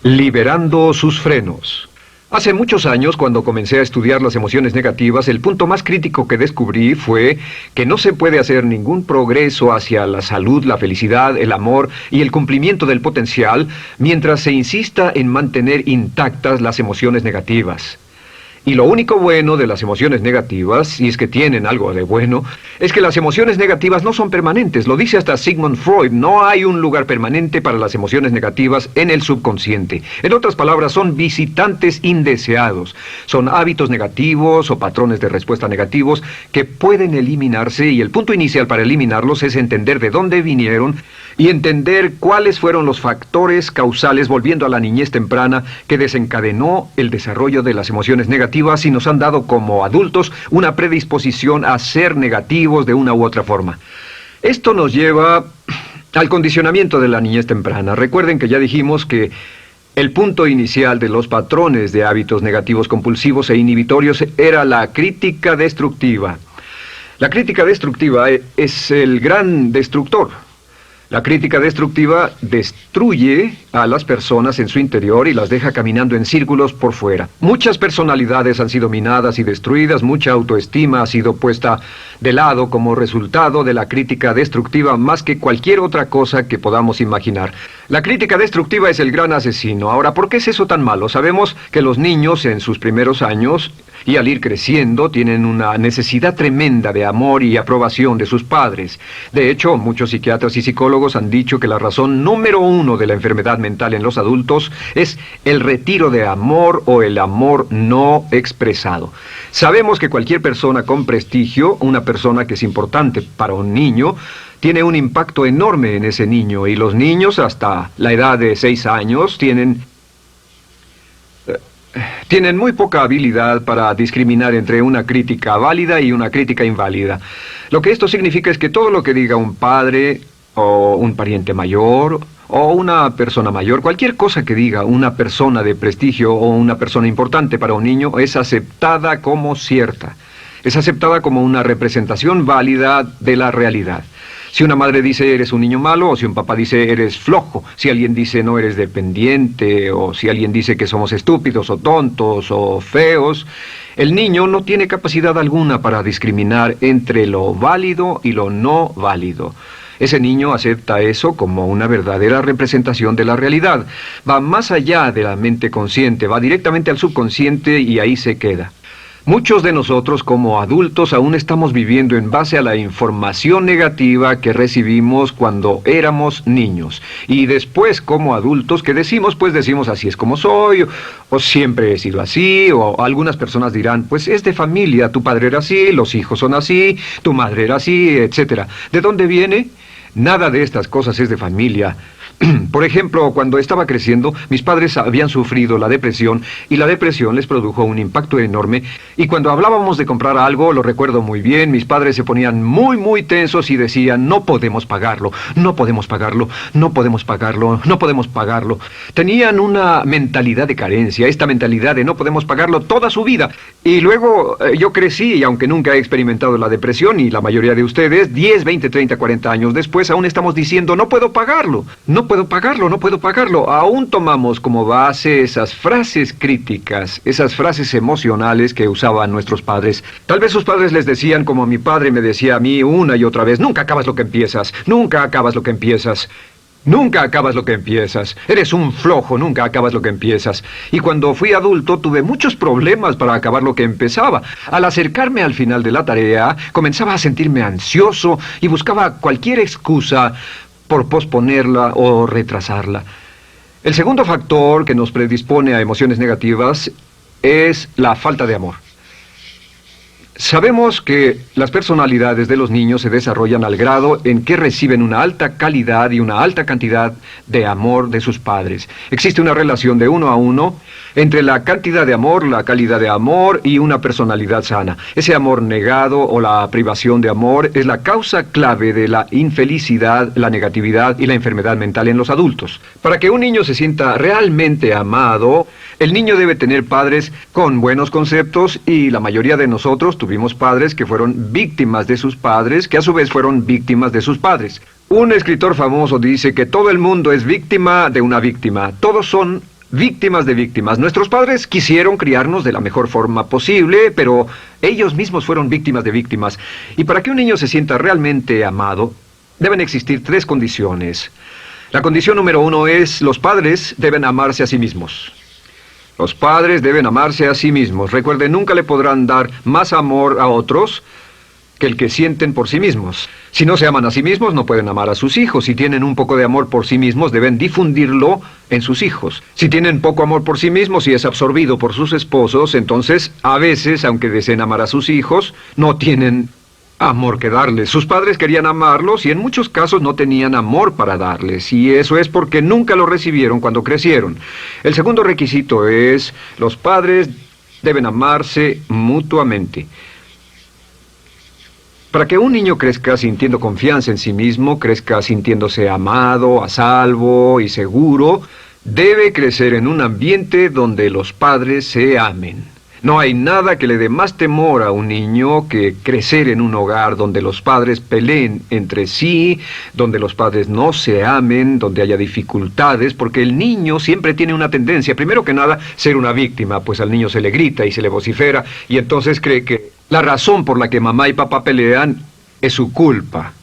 Liberando sus frenos. Hace muchos años, cuando comencé a estudiar las emociones negativas, el punto más crítico que descubrí fue que no se puede hacer ningún progreso hacia la salud, la felicidad, el amor y el cumplimiento del potencial mientras se insista en mantener intactas las emociones negativas. Y lo único bueno de las emociones negativas, si es que tienen algo de bueno, es que las emociones negativas no son permanentes. Lo dice hasta Sigmund Freud, no hay un lugar permanente para las emociones negativas en el subconsciente. En otras palabras, son visitantes indeseados. Son hábitos negativos o patrones de respuesta negativos que pueden eliminarse, y el punto inicial para eliminarlos es entender de dónde vinieron y entender cuáles fueron los factores causales, volviendo a la niñez temprana, que desencadenó el desarrollo de las emociones negativas y nos han dado como adultos una predisposición a ser negativos de una u otra forma. Esto nos lleva al condicionamiento de la niñez temprana. Recuerden que ya dijimos que el punto inicial de los patrones de hábitos negativos compulsivos e inhibitorios era la crítica destructiva. La crítica destructiva es el gran destructor. La crítica destructiva destruye a las personas en su interior y las deja caminando en círculos por fuera. Muchas personalidades han sido minadas y destruidas, mucha autoestima ha sido puesta de lado como resultado de la crítica destructiva más que cualquier otra cosa que podamos imaginar. La crítica destructiva es el gran asesino. Ahora, ¿por qué es eso tan malo? Sabemos que los niños en sus primeros años y al ir creciendo tienen una necesidad tremenda de amor y aprobación de sus padres. De hecho, muchos psiquiatras y psicólogos han dicho que la razón número uno de la enfermedad mental en los adultos es el retiro de amor o el amor no expresado. Sabemos que cualquier persona con prestigio, una persona que es importante para un niño, tiene un impacto enorme en ese niño, y los niños hasta la edad de 6 años tienen muy poca habilidad para discriminar entre una crítica válida y una crítica inválida. Lo que esto significa es que todo lo que diga un padre o un pariente mayor o una persona mayor, cualquier cosa que diga una persona de prestigio o una persona importante para un niño es aceptada como cierta. Es aceptada como una representación válida de la realidad. Si una madre dice eres un niño malo, o si un papá dice eres flojo, si alguien dice no eres dependiente, o si alguien dice que somos estúpidos o tontos o feos, el niño no tiene capacidad alguna para discriminar entre lo válido y lo no válido. Ese niño acepta eso como una verdadera representación de la realidad. Va más allá de la mente consciente, va directamente al subconsciente y ahí se queda. Muchos de nosotros como adultos aún estamos viviendo en base a la información negativa que recibimos cuando éramos niños. Y después como adultos, ¿qué decimos? Pues decimos así es como soy, o siempre he sido así, o algunas personas dirán, pues es de familia, tu padre era así, los hijos son así, tu madre era así, etc. ¿De dónde viene? Nada de estas cosas es de familia. Por ejemplo, cuando estaba creciendo, mis padres habían sufrido la depresión y la depresión les produjo un impacto enorme. Y cuando hablábamos de comprar algo, lo recuerdo muy bien, mis padres se ponían muy tensos y decían, no podemos pagarlo, no podemos pagarlo, no podemos pagarlo, no podemos pagarlo. Tenían una mentalidad de carencia, esta mentalidad de no podemos pagarlo toda su vida. Y luego yo crecí y aunque nunca he experimentado la depresión, y la mayoría de ustedes, 10, 20, 30, 40 años después, aún estamos diciendo, no puedo pagarlo, no puedo pagarlo, no puedo pagarlo. Aún tomamos como base esas frases críticas, esas frases emocionales que usaban nuestros padres. Tal vez sus padres les decían como mi padre me decía a mí una y otra vez, nunca acabas lo que empiezas, nunca acabas lo que empiezas. Nunca acabas lo que empiezas. Eres un flojo, nunca acabas lo que empiezas. Y cuando fui adulto tuve muchos problemas para acabar lo que empezaba. Al acercarme al final de la tarea, comenzaba a sentirme ansioso y buscaba cualquier excusa por posponerla o retrasarla. El segundo factor que nos predispone a emociones negativas es la falta de amor. Sabemos que las personalidades de los niños se desarrollan al grado en que reciben una alta calidad y una alta cantidad de amor de sus padres. Existe una relación de 1 a 1 entre la cantidad de amor, la calidad de amor y una personalidad sana. Ese amor negado o la privación de amor es la causa clave de la infelicidad, la negatividad y la enfermedad mental en los adultos. Para que un niño se sienta realmente amado, el niño debe tener padres con buenos conceptos, y la mayoría de nosotros tuvimos padres que fueron víctimas de sus padres, que a su vez fueron víctimas de sus padres. Un escritor famoso dice que todo el mundo es víctima de una víctima. Todos son víctimas de víctimas. Nuestros padres quisieron criarnos de la mejor forma posible, pero ellos mismos fueron víctimas de víctimas. Y para que un niño se sienta realmente amado, deben existir 3 condiciones. La condición número 1 es: los padres deben amarse a sí mismos. Los padres deben amarse a sí mismos. Recuerden, nunca le podrán dar más amor a otros que el que sienten por sí mismos. Si no se aman a sí mismos, no pueden amar a sus hijos. Si tienen un poco de amor por sí mismos, deben difundirlo en sus hijos. Si tienen poco amor por sí mismos y es absorbido por sus esposos, entonces, a veces, aunque deseen amar a sus hijos, no tienen amor que darles. Sus padres querían amarlos y en muchos casos no tenían amor para darles. Y eso es porque nunca lo recibieron cuando crecieron. El segundo requisito es: los padres deben amarse mutuamente. Para que un niño crezca sintiendo confianza en sí mismo, crezca sintiéndose amado, a salvo y seguro, debe crecer en un ambiente donde los padres se amen. No hay nada que le dé más temor a un niño que crecer en un hogar donde los padres peleen entre sí, donde los padres no se amen, donde haya dificultades, porque el niño siempre tiene una tendencia, primero que nada, ser una víctima, pues al niño se le grita y se le vocifera, y entonces cree que la razón por la que mamá y papá pelean es su culpa.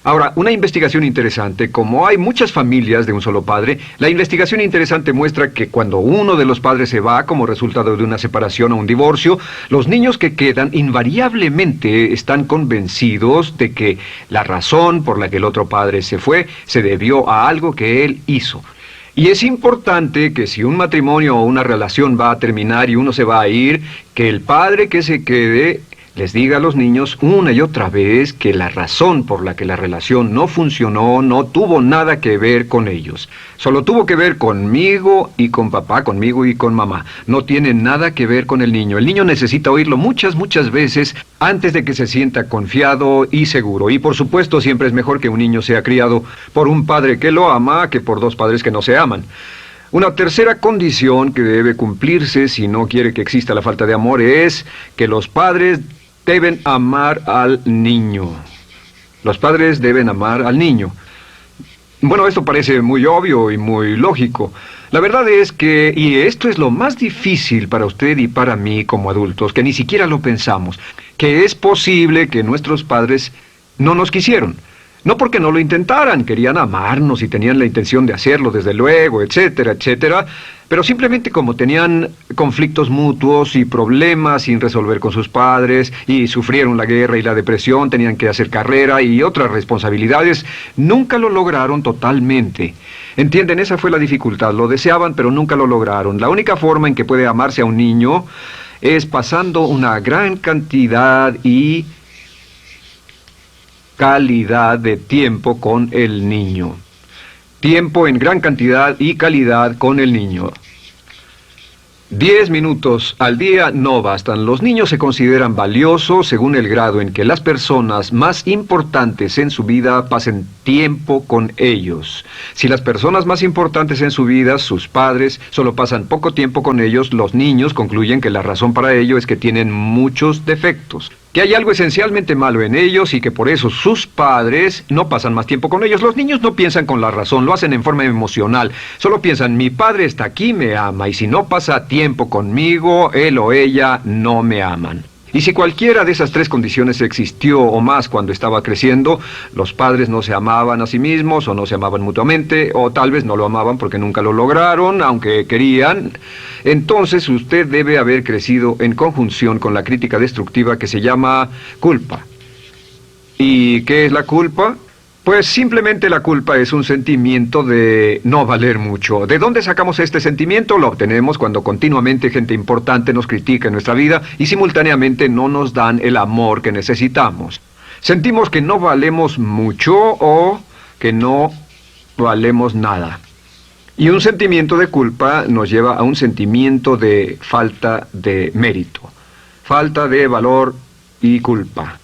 Ahora, una investigación interesante: como hay muchas familias de un solo padre, la investigación interesante muestra que cuando uno de los padres se va como resultado de una separación o un divorcio, los niños que quedan invariablemente están convencidos de que la razón por la que el otro padre se fue se debió a algo que él hizo. Y es importante que si un matrimonio o una relación va a terminar y uno se va a ir, que el padre que se quede les diga a los niños una y otra vez que la razón por la que la relación no funcionó no tuvo nada que ver con ellos. Solo tuvo que ver conmigo y con papá, conmigo y con mamá. No tiene nada que ver con el niño. El niño necesita oírlo muchas veces antes de que se sienta confiado y seguro. Y por supuesto, siempre es mejor que un niño sea criado por un padre que lo ama que por 2 padres que no se aman. Una tercera condición que debe cumplirse si no quiere que exista la falta de amor es que los padres deben amar al niño. Los padres deben amar al niño. Bueno, esto parece muy obvio y muy lógico. La verdad es que, y esto es lo más difícil para usted y para mí como adultos, que ni siquiera lo pensamos, que es posible que nuestros padres no nos quisieron. No porque no lo intentaran, querían amarnos y tenían la intención de hacerlo, desde luego, etcétera, etcétera, pero simplemente como tenían conflictos mutuos y problemas sin resolver con sus padres, y sufrieron la guerra y la depresión, tenían que hacer carrera y otras responsabilidades, nunca lo lograron totalmente. ¿Entienden? Esa fue la dificultad. Lo deseaban, pero nunca lo lograron. La única forma en que puede amarse a un niño es pasando una gran cantidad y calidad de tiempo con el niño. Tiempo en gran cantidad y calidad con el niño. 10 minutos al día no bastan. Los niños se consideran valiosos según el grado en que las personas más importantes en su vida pasen tiempo con ellos. Si las personas más importantes en su vida, sus padres, solo pasan poco tiempo con ellos, los niños concluyen que la razón para ello es que tienen muchos defectos, que hay algo esencialmente malo en ellos y que por eso sus padres no pasan más tiempo con ellos. Los niños no piensan con la razón, lo hacen en forma emocional. Solo piensan: mi padre está aquí, me ama, y si no pasa tiempo conmigo, él o ella no me aman. Y si cualquiera de esas 3 condiciones existió o más cuando estaba creciendo, los padres no se amaban a sí mismos, o no se amaban mutuamente, o tal vez no lo amaban porque nunca lo lograron, aunque querían, entonces usted debe haber crecido en conjunción con la crítica destructiva que se llama culpa. ¿Y qué es la culpa? Pues simplemente la culpa es un sentimiento de no valer mucho. ¿De dónde sacamos este sentimiento? Lo obtenemos cuando continuamente gente importante nos critica en nuestra vida y simultáneamente no nos dan el amor que necesitamos. Sentimos que no valemos mucho o que no valemos nada. Y un sentimiento de culpa nos lleva a un sentimiento de falta de mérito, falta de valor y culpa.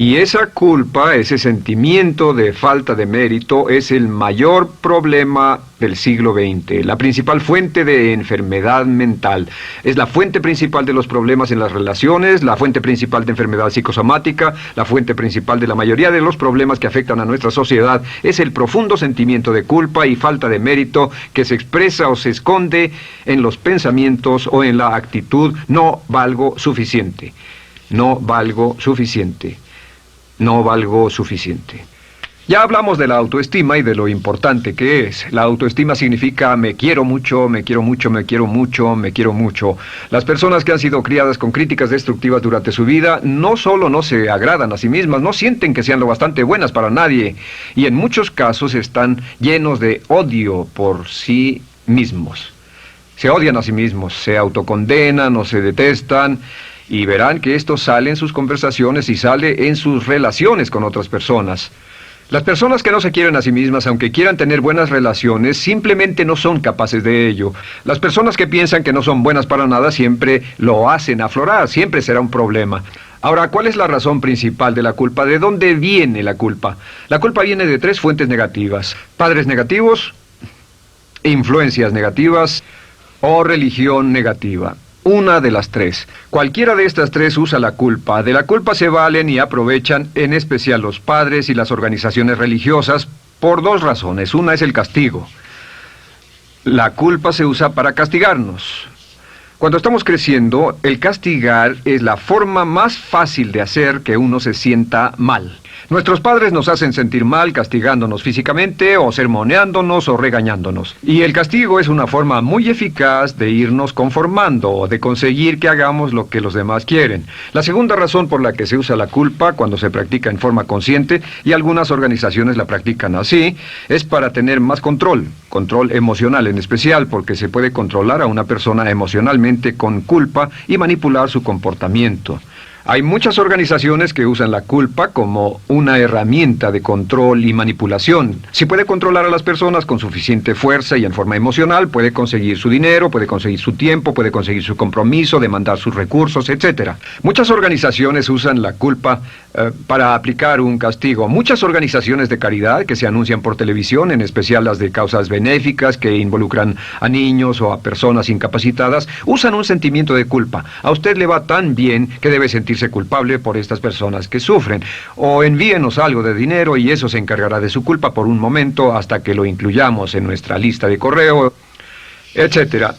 Y esa culpa, ese sentimiento de falta de mérito, es el mayor problema del siglo XX, la principal fuente de enfermedad mental. Es la fuente principal de los problemas en las relaciones, la fuente principal de enfermedad psicosomática, la fuente principal de la mayoría de los problemas que afectan a nuestra sociedad. Es el profundo sentimiento de culpa y falta de mérito que se expresa o se esconde en los pensamientos o en la actitud: no valgo suficiente, no valgo suficiente. No valgo suficiente. Ya hablamos de la autoestima y de lo importante que es. La autoestima significa me quiero mucho, me quiero mucho, me quiero mucho, me quiero mucho. Las personas que han sido criadas con críticas destructivas durante su vida no solo no se agradan a sí mismas, no sienten que sean lo bastante buenas para nadie, y en muchos casos están llenos de odio por sí mismos. Se odian a sí mismos, se autocondenan o se detestan. Y verán que esto sale en sus conversaciones y sale en sus relaciones con otras personas. Las personas que no se quieren a sí mismas, aunque quieran tener buenas relaciones, simplemente no son capaces de ello. Las personas que piensan que no son buenas para nada siempre lo hacen aflorar, siempre será un problema. Ahora, ¿cuál es la razón principal de la culpa? ¿De dónde viene la culpa? La culpa viene de 3 fuentes negativas: padres negativos, influencias negativas o religión negativa. Una de las 3. Cualquiera de estas 3 usa la culpa. De la culpa se valen y aprovechan, en especial los padres y las organizaciones religiosas, por 2 razones. Una es el castigo. La culpa se usa para castigarnos. Cuando estamos creciendo, el castigar es la forma más fácil de hacer que uno se sienta mal. Nuestros padres nos hacen sentir mal castigándonos físicamente o sermoneándonos o regañándonos. Y el castigo es una forma muy eficaz de irnos conformando o de conseguir que hagamos lo que los demás quieren. La segunda razón por la que se usa la culpa cuando se practica en forma consciente, y algunas organizaciones la practican así, es para tener más control emocional en especial, porque se puede controlar a una persona emocionalmente con culpa y manipular su comportamiento. Hay muchas organizaciones que usan la culpa como una herramienta de control y manipulación. Si puede controlar a las personas con suficiente fuerza y en forma emocional, puede conseguir su dinero, puede conseguir su tiempo, puede conseguir su compromiso, demandar sus recursos, etc. Muchas organizaciones usan la culpa para aplicar un castigo. Muchas organizaciones de caridad que se anuncian por televisión, en especial las de causas benéficas que involucran a niños o a personas incapacitadas, usan un sentimiento de culpa. A usted le va tan bien que debe sentirse culpable por estas personas que sufren. O envíenos algo de dinero y eso se encargará de su culpa por un momento hasta que lo incluyamos en nuestra lista de correo, etc.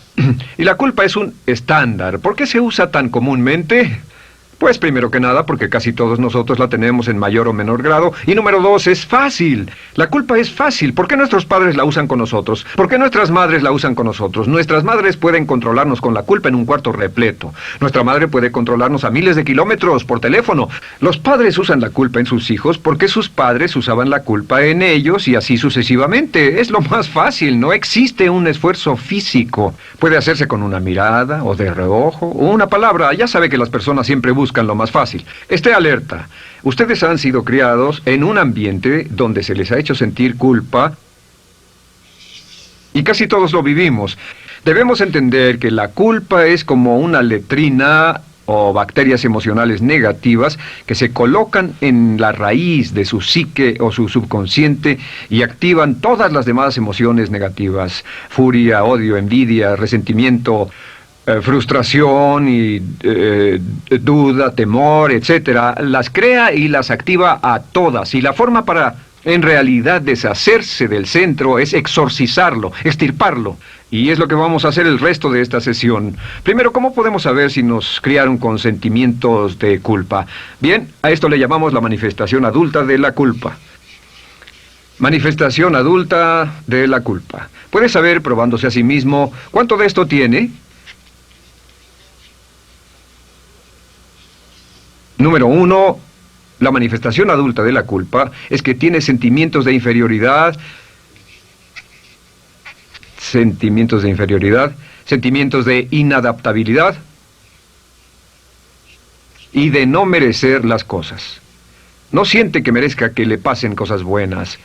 Y la culpa es un estándar. ¿Por qué se usa tan comúnmente? Pues primero que nada porque casi todos nosotros la tenemos en mayor o menor grado. Y número 2, es fácil. La culpa es fácil. ¿Por qué nuestros padres la usan con nosotros? ¿Por qué nuestras madres la usan con nosotros? Nuestras madres pueden controlarnos con la culpa en un cuarto repleto. Nuestra madre puede controlarnos a miles de kilómetros por teléfono. Los padres usan la culpa en sus hijos porque sus padres usaban la culpa en ellos y así sucesivamente. Es lo más fácil. No existe un esfuerzo físico. Puede hacerse con una mirada o de reojo o una palabra. Ya sabe que las personas siempre buscan lo más fácil. Esté alerta. Ustedes han sido criados en un ambiente donde se les ha hecho sentir culpa y casi todos lo vivimos. Debemos entender que la culpa es como una letrina o bacterias emocionales negativas que se colocan en la raíz de su psique o su subconsciente y activan todas las demás emociones negativas: furia, odio, envidia, resentimiento, frustración y duda, temor, etcétera. Las crea y las activa a todas. Y la forma para, en realidad, deshacerse del centro es exorcizarlo, extirparlo. Y es lo que vamos a hacer el resto de esta sesión. Primero, ¿cómo podemos saber si nos criaron con sentimientos de culpa? Bien, a esto le llamamos la manifestación adulta de la culpa. Manifestación adulta de la culpa. Puede saber, probándose a sí mismo, ¿cuánto de esto tiene? Número 1, la manifestación adulta de la culpa es que tiene sentimientos de inferioridad, sentimientos de inadaptabilidad y de no merecer las cosas. No siente que merezca que le pasen cosas buenas.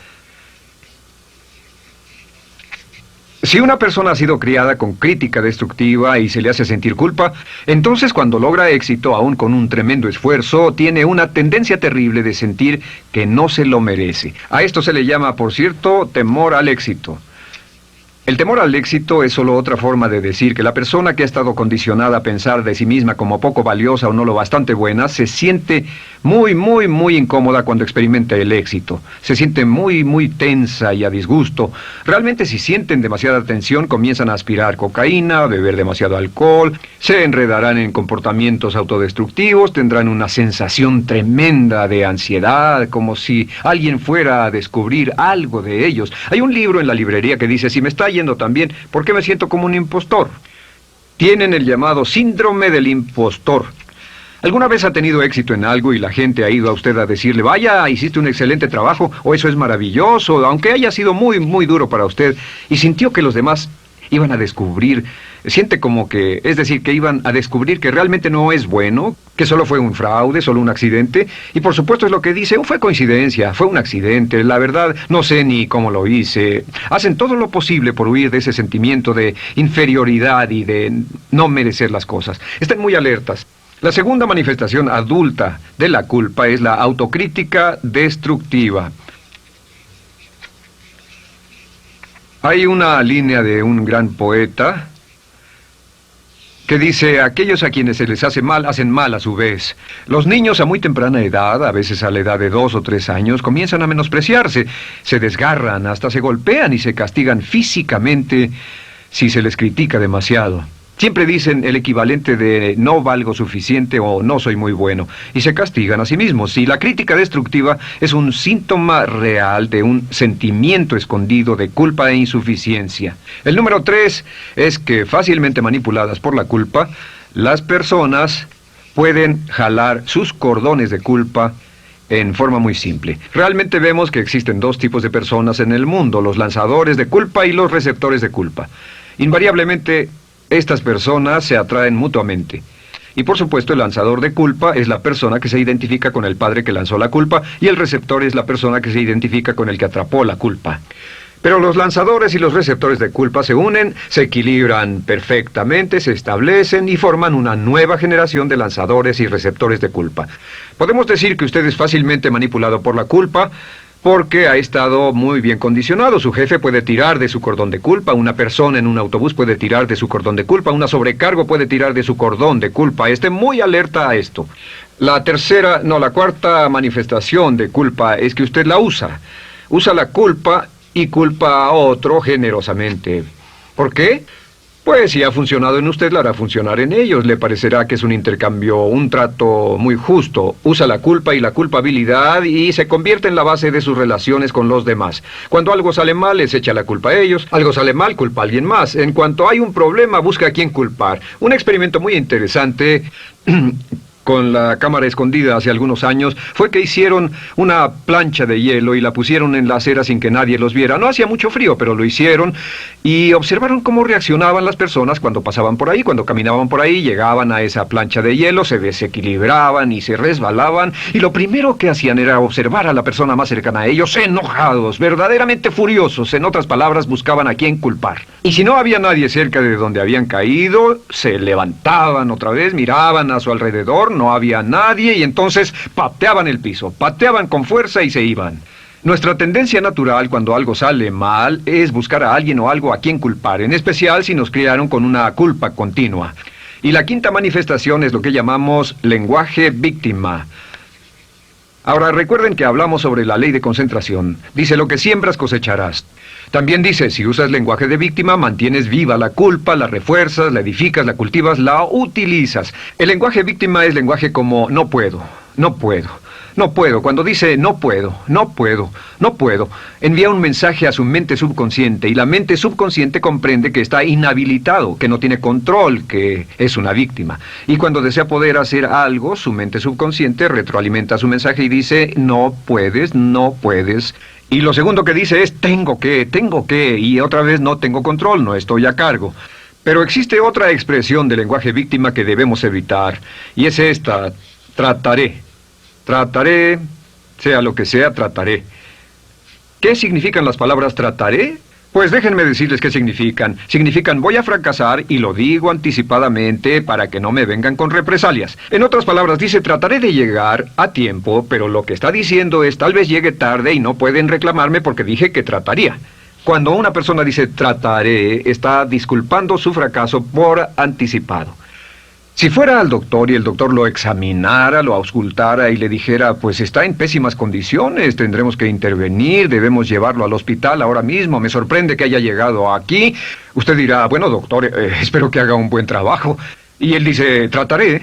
Si una persona ha sido criada con crítica destructiva y se le hace sentir culpa, entonces cuando logra éxito, aún con un tremendo esfuerzo, tiene una tendencia terrible de sentir que no se lo merece. A esto se le llama, por cierto, temor al éxito. El temor al éxito es solo otra forma de decir que la persona que ha estado condicionada a pensar de sí misma como poco valiosa o no lo bastante buena, se siente muy incómoda cuando experimenta el éxito. Se siente muy tensa y a disgusto. Realmente si sienten demasiada tensión, comienzan a aspirar cocaína, a beber demasiado alcohol, se enredarán en comportamientos autodestructivos, tendrán una sensación tremenda de ansiedad, como si alguien fuera a descubrir algo de ellos. Hay un libro en la librería que dice, si me está yendo tan bien, ¿por qué me siento como un impostor? Tienen el llamado síndrome del impostor. ¿Alguna vez ha tenido éxito en algo y la gente ha ido a usted a decirle, vaya, hiciste un excelente trabajo, o eso es maravilloso, aunque haya sido muy duro para usted, y sintió que los demás iban a descubrir, siente como que, es decir, que iban a descubrir que realmente no es bueno, que solo fue un fraude, solo un accidente, y por supuesto es lo que dice, fue coincidencia, fue un accidente, la verdad, no sé ni cómo lo hice. Hacen todo lo posible por huir de ese sentimiento de inferioridad y de no merecer las cosas. Estén muy alertas. La segunda manifestación adulta de la culpa es la autocrítica destructiva. Hay una línea de un gran poeta que dice, aquellos a quienes se les hace mal, hacen mal a su vez. Los niños a muy temprana edad, a veces a la edad de 2 o 3 años, comienzan a menospreciarse, se desgarran, hasta se golpean y se castigan físicamente si se les critica demasiado. Siempre dicen el equivalente de no valgo suficiente o no soy muy bueno, y se castigan a sí mismos. Y la crítica destructiva es un síntoma real de un sentimiento escondido de culpa e insuficiencia. El número 3 es que fácilmente manipuladas por la culpa, las personas pueden jalar sus cordones de culpa en forma muy simple. Realmente vemos que existen dos tipos de personas en el mundo, los lanzadores de culpa y los receptores de culpa. Invariablemente, estas personas se atraen mutuamente. Y por supuesto el lanzador de culpa es la persona que se identifica con el padre que lanzó la culpa y el receptor es la persona que se identifica con el que atrapó la culpa. Pero los lanzadores y los receptores de culpa se unen, se equilibran perfectamente, se establecen y forman una nueva generación de lanzadores y receptores de culpa. Podemos decir que usted es fácilmente manipulado por la culpa, porque ha estado muy bien condicionado. Su jefe puede tirar de su cordón de culpa, una persona en un autobús puede tirar de su cordón de culpa, una sobrecargo puede tirar de su cordón de culpa. Esté muy alerta a esto. La cuarta manifestación de culpa es que usted la usa. Usa la culpa y culpa a otro generosamente. ¿Por qué? Pues si ha funcionado en usted, la hará funcionar en ellos. Le parecerá que es un intercambio, un trato muy justo. Usa la culpa y la culpabilidad y se convierte en la base de sus relaciones con los demás. Cuando algo sale mal, les echa la culpa a ellos. Algo sale mal, culpa a alguien más. En cuanto hay un problema, busca a quién culpar. Un experimento muy interesante con la cámara escondida hace algunos años, fue que hicieron una plancha de hielo y la pusieron en la acera sin que nadie los viera. No hacía mucho frío, pero lo hicieron y observaron cómo reaccionaban las personas cuando pasaban por ahí, cuando caminaban por ahí, llegaban a esa plancha de hielo, se desequilibraban y se resbalaban, y lo primero que hacían era observar a la persona más cercana a ellos, enojados, verdaderamente furiosos, en otras palabras, buscaban a quién culpar. Y si no había nadie cerca de donde habían caído, se levantaban otra vez, miraban a su alrededor, no había nadie y entonces pateaban el piso, pateaban con fuerza y se iban. Nuestra tendencia natural cuando algo sale mal es buscar a alguien o algo a quien culpar, en especial si nos criaron con una culpa continua. Y la quinta manifestación es lo que llamamos lenguaje víctima. Ahora recuerden que hablamos sobre la ley de concentración. Dice, lo que siembras cosecharás. También dice, si usas lenguaje de víctima, mantienes viva la culpa, la refuerzas, la edificas, la cultivas, la utilizas. El lenguaje víctima es lenguaje como no puedo, no puedo, no puedo. Cuando dice no puedo, no puedo, no puedo, envía un mensaje a su mente subconsciente y la mente subconsciente comprende que está inhabilitado, que no tiene control, que es una víctima. Y cuando desea poder hacer algo, su mente subconsciente retroalimenta su mensaje y dice no puedes, no puedes. Y lo segundo que dice es tengo que, y otra vez no tengo control, no estoy a cargo. Pero existe otra expresión del lenguaje víctima que debemos evitar, y es esta, trataré. Trataré, sea lo que sea, trataré. ¿Qué significan las palabras trataré? Pues déjenme decirles qué significan. Significan voy a fracasar y lo digo anticipadamente para que no me vengan con represalias. En otras palabras, dice trataré de llegar a tiempo, pero lo que está diciendo es tal vez llegue tarde y no pueden reclamarme porque dije que trataría. Cuando una persona dice trataré, está disculpando su fracaso por anticipado. Si fuera al doctor y el doctor lo examinara, lo auscultara y le dijera, pues está en pésimas condiciones, tendremos que intervenir, debemos llevarlo al hospital ahora mismo, me sorprende que haya llegado aquí. Usted dirá, bueno doctor, espero que haga un buen trabajo. Y él dice, trataré.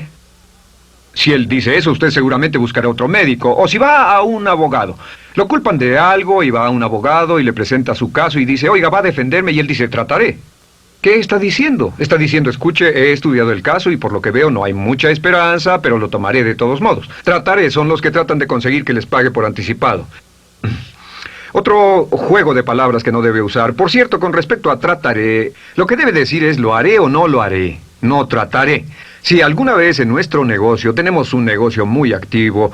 Si él dice eso, usted seguramente buscará otro médico. O si va a un abogado. Lo culpan de algo y va a un abogado y le presenta su caso y dice, oiga, va a defenderme, y él dice, trataré. ¿Qué está diciendo? Está diciendo, escuche, he estudiado el caso y por lo que veo no hay mucha esperanza, pero lo tomaré de todos modos. Trataré son los que tratan de conseguir que les pague por anticipado. Otro juego de palabras que no debe usar. Por cierto, con respecto a trataré, lo que debe decir es lo haré o no lo haré. No trataré. Si alguna vez en nuestro negocio, tenemos un negocio muy activo,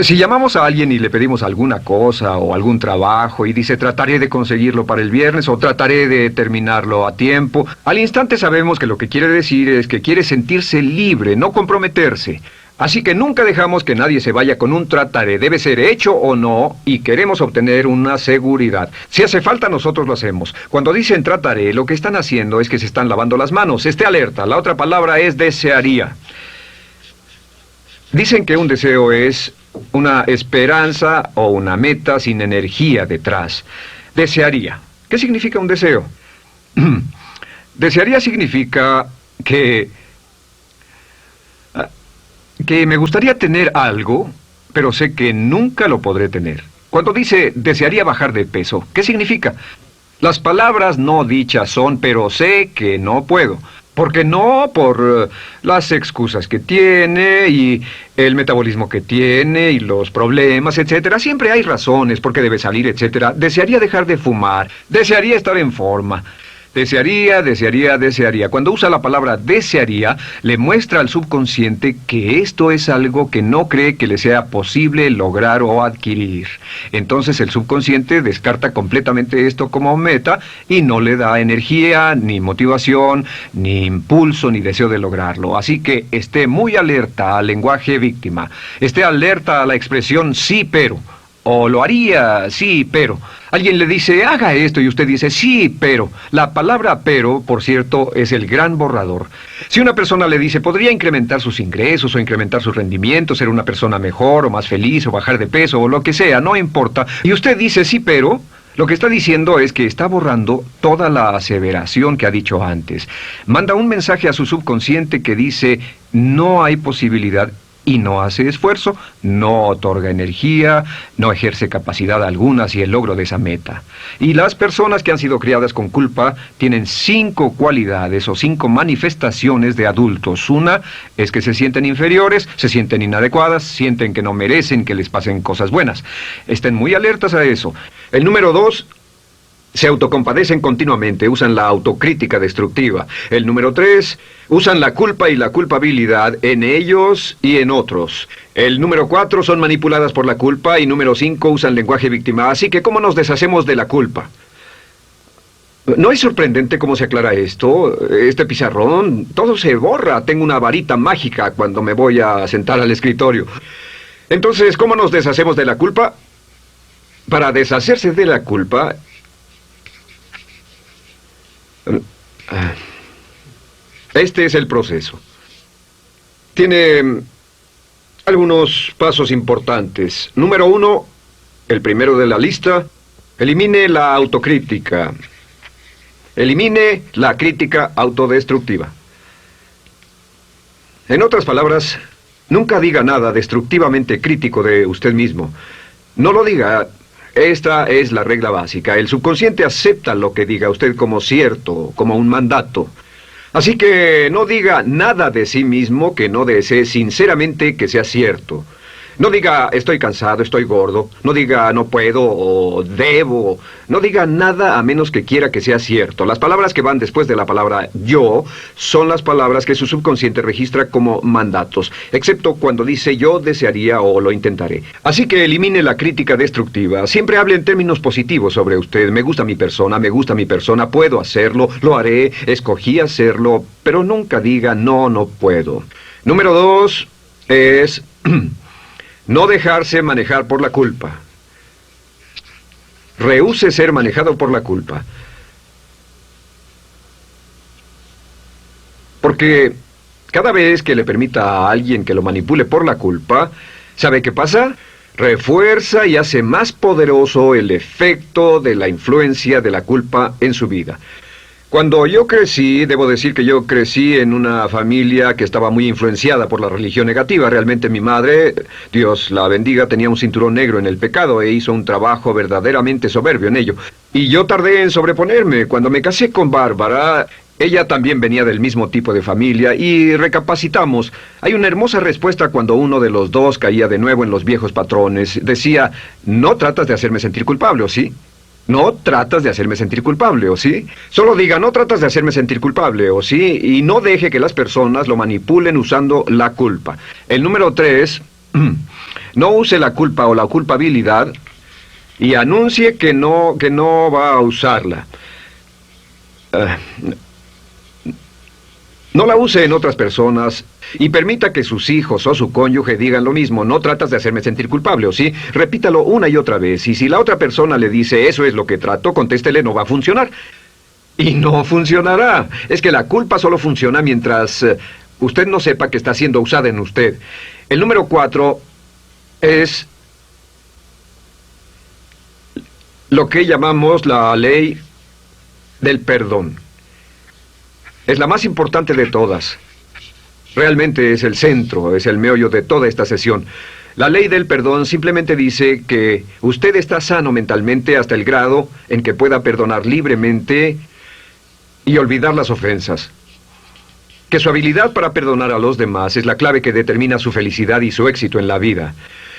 si llamamos a alguien y le pedimos alguna cosa o algún trabajo y dice trataré de conseguirlo para el viernes o trataré de terminarlo a tiempo, al instante sabemos que lo que quiere decir es que quiere sentirse libre, no comprometerse. Así que nunca dejamos que nadie se vaya con un trataré, debe ser hecho o no, y queremos obtener una seguridad. Si hace falta, nosotros lo hacemos. Cuando dicen trataré, lo que están haciendo es que se están lavando las manos. Esté alerta, la otra palabra es desearía. Dicen que un deseo es una esperanza o una meta sin energía detrás. Desearía. ¿Qué significa un deseo? Desearía significa que me gustaría tener algo, pero sé que nunca lo podré tener. Cuando dice desearía bajar de peso, ¿qué significa? Las palabras no dichas son, pero sé que no puedo. ¿Por qué no? Por las excusas que tiene y el metabolismo que tiene y los problemas, etcétera. Siempre hay razones por qué debe salir, etcétera. Desearía dejar de fumar, desearía estar en forma. Desearía, desearía, desearía. Cuando usa la palabra desearía, le muestra al subconsciente que esto es algo que no cree que le sea posible lograr o adquirir. Entonces el subconsciente descarta completamente esto como meta y no le da energía, ni motivación, ni impulso, ni deseo de lograrlo. Así que esté muy alerta al lenguaje víctima. Esté alerta a la expresión sí, pero. O lo haría, sí, pero. Alguien le dice, haga esto, y usted dice, sí, pero. La palabra pero, por cierto, es el gran borrador. Si una persona le dice, podría incrementar sus ingresos o incrementar su rendimiento, ser una persona mejor o más feliz o bajar de peso o lo que sea, no importa. Y usted dice, sí, pero. Lo que está diciendo es que está borrando toda la aseveración que ha dicho antes. Manda un mensaje a su subconsciente que dice, no hay posibilidad. Y no hace esfuerzo, no otorga energía, no ejerce capacidad alguna hacia el logro de esa meta. Y las personas que han sido criadas con culpa tienen 5 cualidades o 5 manifestaciones de adultos. Una es que se sienten inferiores, se sienten inadecuadas, sienten que no merecen que les pasen cosas buenas. Estén muy alertas a eso. El número 2... se autocompadecen continuamente, usan la autocrítica destructiva. El número 3, usan la culpa y la culpabilidad en ellos y en otros. El número 4, son manipuladas por la culpa. Y número 5, usan lenguaje víctima. Así que, ¿cómo nos deshacemos de la culpa? ¿No es sorprendente cómo se aclara esto? Este pizarrón, todo se borra. Tengo una varita mágica cuando me voy a sentar al escritorio. Entonces, ¿cómo nos deshacemos de la culpa? Para deshacerse de la culpa... este es el proceso. Tiene algunos pasos importantes. Número 1, el primero de la lista, elimine la autocrítica. Elimine la crítica autodestructiva. En otras palabras, nunca diga nada destructivamente crítico de usted mismo. No lo diga. Esta es la regla básica. El subconsciente acepta lo que diga usted como cierto, como un mandato. Así que no diga nada de sí mismo que no desee sinceramente que sea cierto. No diga estoy cansado, estoy gordo. No diga no puedo o debo. No diga nada a menos que quiera que sea cierto. Las palabras que van después de la palabra yo son las palabras que su subconsciente registra como mandatos, excepto cuando dice yo desearía o lo intentaré. Así que elimine la crítica destructiva. Siempre hable en términos positivos sobre usted. Me gusta mi persona, puedo hacerlo, lo haré, escogí hacerlo, pero nunca diga no, no puedo. Número 2 es no dejarse manejar por la culpa. Rehúse ser manejado por la culpa. Porque cada vez que le permita a alguien que lo manipule por la culpa, ¿sabe qué pasa? Refuerza y hace más poderoso el efecto de la influencia de la culpa en su vida. Cuando yo crecí, debo decir que yo crecí en una familia que estaba muy influenciada por la religión negativa. Realmente mi madre, Dios la bendiga, tenía un cinturón negro en el pecado e hizo un trabajo verdaderamente soberbio en ello. Y yo tardé en sobreponerme. Cuando me casé con Bárbara, ella también venía del mismo tipo de familia y recapacitamos. Hay una hermosa respuesta cuando uno de los dos caía de nuevo en los viejos patrones. Decía, no tratas de hacerme sentir culpable, ¿o sí? No tratas de hacerme sentir culpable, ¿o sí? Solo diga, no tratas de hacerme sentir culpable, ¿o sí? Y no deje que las personas lo manipulen usando la culpa. El número 3, no use la culpa o la culpabilidad y anuncie que no va a usarla. No la use en otras personas y permita que sus hijos o su cónyuge digan lo mismo. No tratas de hacerme sentir culpable, ¿o sí? Repítalo una y otra vez. Y si la otra persona le dice eso es lo que trato, contéstele no va a funcionar. Y no funcionará. Es que la culpa solo funciona mientras usted no sepa que está siendo usada en usted. El número 4 es lo que llamamos la ley del perdón. Es la más importante de todas. Realmente es el centro, es el meollo de toda esta sesión. La ley del perdón simplemente dice que usted está sano mentalmente hasta el grado en que pueda perdonar libremente y olvidar las ofensas. Que su habilidad para perdonar a los demás es la clave que determina su felicidad y su éxito en la vida.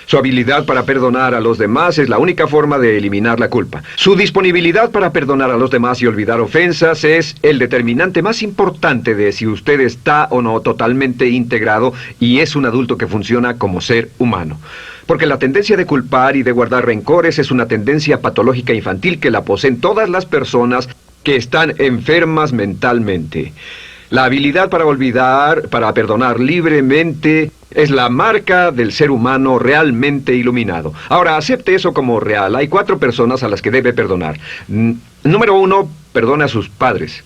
Su habilidad para perdonar a los demás es la única forma de eliminar la culpa. Su disponibilidad para perdonar a los demás y olvidar ofensas es el determinante más importante de si usted está o no totalmente integrado y es un adulto que funciona como ser humano. Porque la tendencia de culpar y de guardar rencores es una tendencia patológica infantil que la poseen todas las personas que están enfermas mentalmente. La habilidad para olvidar, para perdonar libremente, es la marca del ser humano realmente iluminado. Ahora, acepte eso como real. Hay 4 personas a las que debe perdonar. Número 1, perdone a sus padres.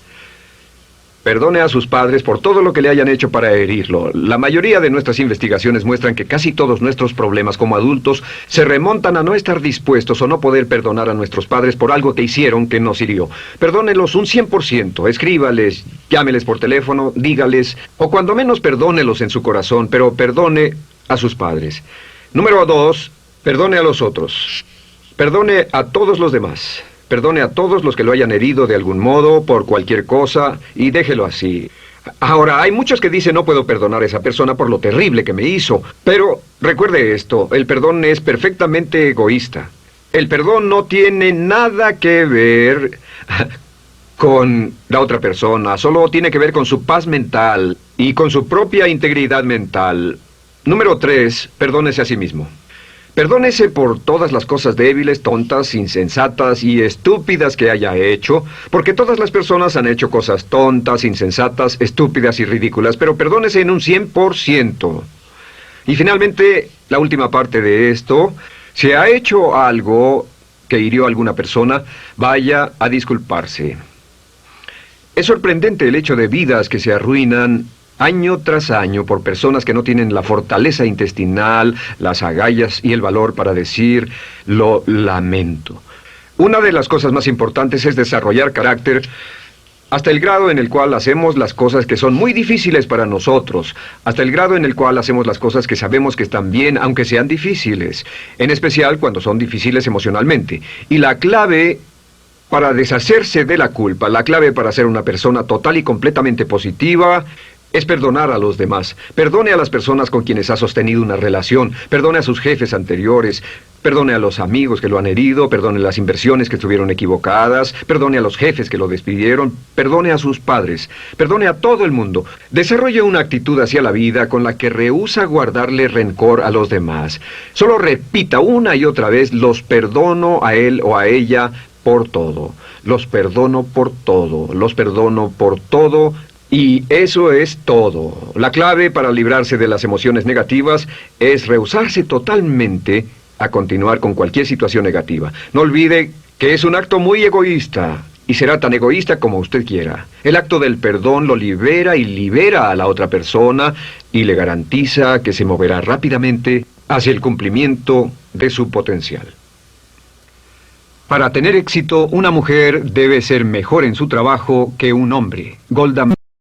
Perdone a sus padres por todo lo que le hayan hecho para herirlo. La mayoría de nuestras investigaciones muestran que casi todos nuestros problemas como adultos se remontan a no estar dispuestos o no poder perdonar a nuestros padres por algo que hicieron que nos hirió. Perdónelos un 100%, escríbales, llámeles por teléfono, dígales, o cuando menos perdónelos en su corazón, pero perdone a sus padres. Número 2, perdone a los otros. Perdone a todos los demás. Perdone a todos los que lo hayan herido de algún modo, por cualquier cosa, y déjelo así. Ahora, hay muchos que dicen no puedo perdonar a esa persona por lo terrible que me hizo. Pero recuerde esto, el perdón es perfectamente egoísta. El perdón no tiene nada que ver con la otra persona, solo tiene que ver con su paz mental y con su propia integridad mental. Número 3, perdónese a sí mismo. Perdónese por todas las cosas débiles, tontas, insensatas y estúpidas que haya hecho, porque todas las personas han hecho cosas tontas, insensatas, estúpidas y ridículas, pero perdónese en un 100%. Y finalmente, la última parte de esto, si ha hecho algo que hirió a alguna persona, vaya a disculparse. Es sorprendente el hecho de vidas que se arruinan año tras año por personas que no tienen la fortaleza intestinal, las agallas y el valor para decir lo lamento. Una de las cosas más importantes es desarrollar carácter hasta el grado en el cual hacemos las cosas que son muy difíciles para nosotros, hasta el grado en el cual hacemos las cosas que sabemos que están bien, aunque sean difíciles, en especial cuando son difíciles emocionalmente. Y la clave para deshacerse de la culpa, la clave para ser una persona total y completamente positiva, es perdonar a los demás. Perdone a las personas con quienes ha sostenido una relación. Perdone a sus jefes anteriores. Perdone a los amigos que lo han herido. Perdone las inversiones que estuvieron equivocadas. Perdone a los jefes que lo despidieron. Perdone a sus padres. Perdone a todo el mundo. Desarrolle una actitud hacia la vida con la que rehúsa guardarle rencor a los demás. Solo repita una y otra vez: los perdono a él o a ella por todo. Los perdono por todo. Los perdono por todo. Y eso es todo. La clave para librarse de las emociones negativas es rehusarse totalmente a continuar con cualquier situación negativa. No olvide que es un acto muy egoísta y será tan egoísta como usted quiera. El acto del perdón lo libera y libera a la otra persona y le garantiza que se moverá rápidamente hacia el cumplimiento de su potencial. Para tener éxito, una mujer debe ser mejor en su trabajo que un hombre. Golda